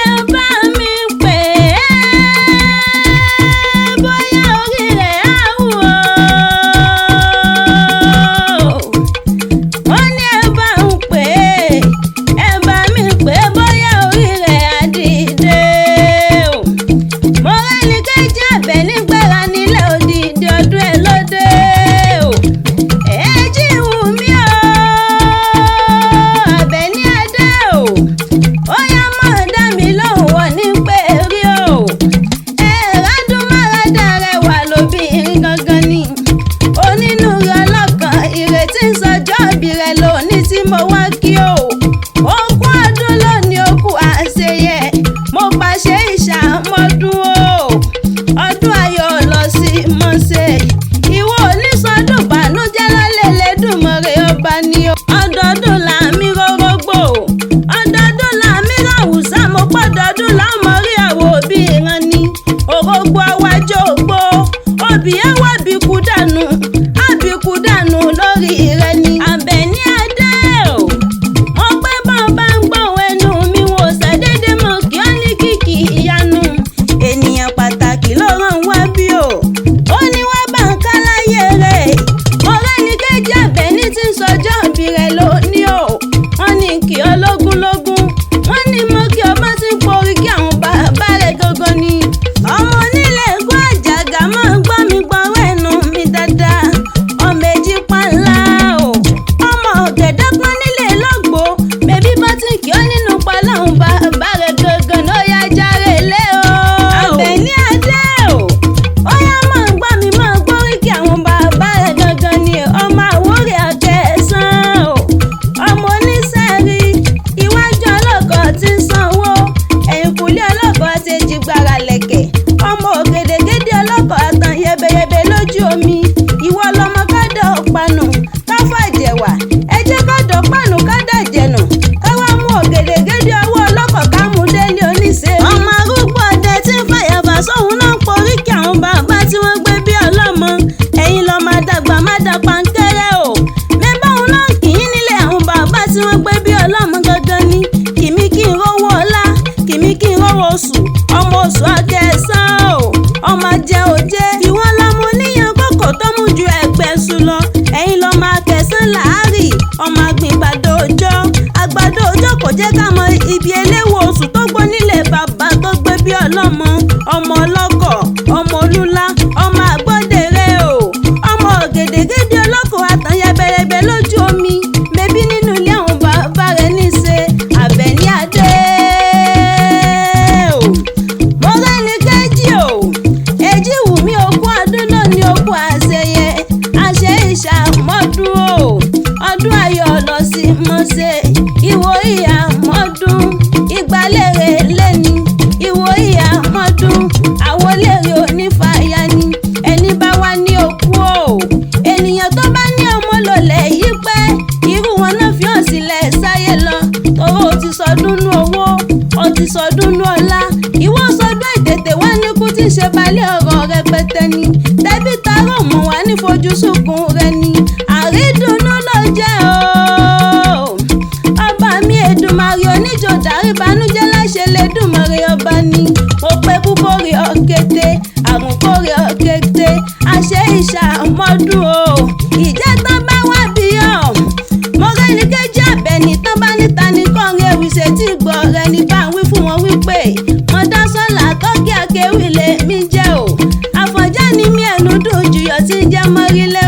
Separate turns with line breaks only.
ẹ bá mi pè é bóyá orí rẹ̀ á wù ó. Ó ní ẹ bá ń pè é, ẹ bá mi pè é bóyá orí rẹ̀ á dìde o. Mo rẹ́ni kejì àbẹ̀ nígbàrá nílẹ̀ òdìdí ọdún ẹ̀ lóde o. Èjì wù mí o, àbẹ̀ ní adé o. Ó yá mọ̀ dá mi lóhùn wọ̀ ní pé rí o. Ẹ̀rádùn márádà rẹwà lóbìnrin gangan ni. Onínúure ọlọ́kàn ìrètí ń sọjọ́ ìbí rẹ̀ lónìí tí mo wá kí o. Ogún ọdún lónìí ó kù àṣeyẹ. Mo pàṣẹ ìṣàmọ́dún o. Ọdún ayọ̀ lọ sí mọ́ṣẹ́. Ìwọ onísọdún bànújẹ́ lọ́lẹ̀ lẹ́dùnmọ̀rẹ́ ọba ni o. Ọdọọdún là ń mí rórógbò. Ọdọọdún là ń mí ràwùsá. Mo pọ́dọọdún là ń mọ rí àwọ̀ òbí ìran ni. Òrógbó awájọ́ ògbó. Òbí ẹ̀ wá bíkú dànù. Àbíkú dànù lórí rẹ̀ ni. Àbẹ̀ní adé o. Mo pé bọ́n bá ń gbóhùn ẹnu mi wò ṣàdédé mọ̀ kí ó ní kìkì ìyanu. Ènìyàn pàtàkì ló rán wá bí o. Ó ní wá bá ń ká láyé rẹ̀. Mo rẹ́ni kejì Àbẹ̀ní tí ń sọjọ́ ìbí rẹ̀ lónìí o. Wọ́n ní kí ọ lógúnlógún. Wọ́n ní mo kí ọmọ tí ń porí kí àwọn bàbá rẹ̀ gangan ni. Ọmọ onílé ẹ̀kọ́ àjàgà máa ń gbọ́ mi gbọ́rọ̀ ẹnu mi dáadáa. Ọmọ èjì pàǹlà o. Ọmọ ọ̀gẹ̀dẹ̀ pọ́n nílé lọ́gbó. Bèbí bá ti kí ọ nínú pàlà àwọn bàbá rẹ̀ gangan ló yá járe lé o. Àbẹ̀ní adé o. Ó yá máa ń gbọ́ mi máa gbórí kí àwọn bàbá rẹ̀ gangan ni. Ọmọ Àwórì Akesan o. Ọmọ oníṣẹ́rí. Iwájú ọlọ́kọ̀ ti ń sanwó. Ẹ̀yìnkùlé ọlọ́kọ̀ ti jìgbàrà lẹ̀kẹ̀. Ọmọ ògèdègèdè ọlọ́kọ̀ àtàn yẹbẹyẹbẹ lójú omi. Ìwọ lọmọ kọ́dọ̀ panu káfàjẹ̀wà. Ẹ jẹ́ kọ́dọ̀ panu kádàjẹ̀nù. Ẹ wá mú ògèdègèdè ọwọ́ ọlọ́kọ̀ ká mú délé oníṣẹ́. Ọmọ arúgbó ọdẹ tí ń fàyàfà sóhun náà ń porí kí àwọn bàbá tí wọ́n gbé bí ọlọ́mọ. Ẹ̀yin lọ máa dàgbà má da pankẹ́rẹ́ o. Mẹ́bà òun náà kì í nílé àwọn bàbá tí wọ́n gbé bí ọlọ́mọ gangan ni. Kìmí kí n rówó ọlá, kìmí kí n rówó oṣù. Ọmọ oṣù Akesan o. Ọmọ jẹ òjé. Ìwọ lọmọ oníyan kókò tó mú ju ẹgbẹ̀sùn lọ. Ẹ̀yin lọmọ Akesan láàárì. Ọmọ àgbìn gbàdo òjọ́. Àgbàdo òjọ́ kò jẹ́ ká mọ ibi eléwo oṣù tó gbó nílé bàbá tó gbé bí ọlọ́mọ. Ọmọ ọlọ́kọ̀, ọmọ olúlá, ọmọ àgbọ̀dẹ̀rẹ̀ o. Ọmọ ògèdègèdè ọlọ́kọ̀ àtàn yẹbẹyẹbẹ lójú omi. Mẹ́bí nínú ilé àwọn bàbá rẹ̀ níṣe. Àbẹ̀ní adé o. Mo rẹ́ni kejì o. Èjì wù mí ogún ọdún lónìí ogún àṣeyẹ. Àṣẹ ìṣàmọ́dún o. Ọdún ayọ̀ lọ sí mọ́ṣẹ́. Ìwò ìyá mọ́dún. Ìgbàlérè lẹ́ni. Ìwò ìyá mọ́dún. Àwọlérè onífàyà ni. Ẹni bá wá ní òkú o. Ènìyàn tó bá ní ọmọ lọlẹ̀ yí pẹ́. Irú wọn náà fi hàn sílẹ̀ sáyé lọ. Tòró o ti sọdún nú owó. O ti sọdún nú ọlá. Ìwọ sọdún ètètè wá ní kú tí ń ṣe balẹ̀ ọ̀rọ̀ rẹpẹtẹ ni. Tẹ́bí tarọ̀ mọ̀ wá ní fojú sunkún rẹ ni. Àrídùnnú ló jẹ́ o. Ọba mi Èdùmàrè oníjó dárí banújẹ́ láṣẹ lẹ́dùnmọ̀rẹ́ ọba ni. Mo pé kúkórè ọ̀kété, àrùn kórè ọ̀kété. Àṣẹ ìṣàmọ́dún o. Ìjẹ́ tán bá wá bí ọ̀. Mo rẹ́ni kejì Àbẹ̀ní tán bá níta ní kọ́rin ewì ṣe tí gbọ́ rẹ ní bá wí fún wọn wípé Modasola Atoke Akewi lè mí jẹ́ o. Àfọ̀njá ni mí ẹnu dùn jùyọ̀ tí ń jẹ́ mọ́rílẹ̀.